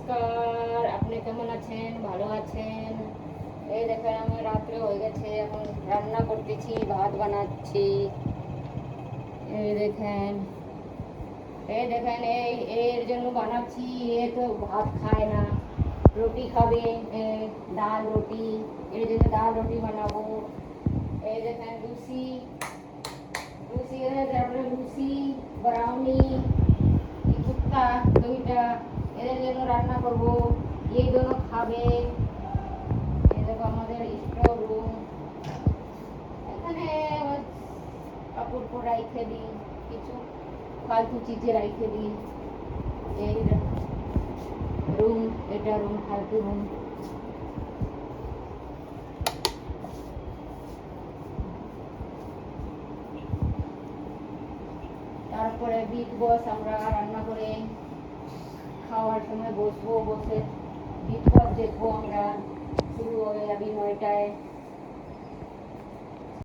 নমস্কার, আপনি কেমন আছেন? ভালো আছেন? এই দেখেন আমার রাত্রে হয়ে গেছে, এখন রান্না করতেছি, ভাত বানাচ্ছি। এই দেখেন, এই এর জন্য বানাচ্ছি। এ তো ভাত খায় না, রুটি খাবে, ডাল রুটি। এর জন্য ডাল রুটি বানাবো। এই দেখেন লুচি, লুচি তারপরে লুচি, ব্রাউনি, কুত্তা দুইটা, এদের জন্য রান্না করব। এই জন্য খাবে। এই দেখো আমাদের স্টোর রুম, এখানে কাপড় রাইখে দিই, কিছু ফালতু চিজে রাইখে দিই। এই রুম, এটা রুম, ফালতু রুম। তারপরে বিগ বস আমরা রান্না করে খাওয়ার সময় বসবো, বসে বিগ বস দেখবো আমরা। শুরু হবে 9টায়।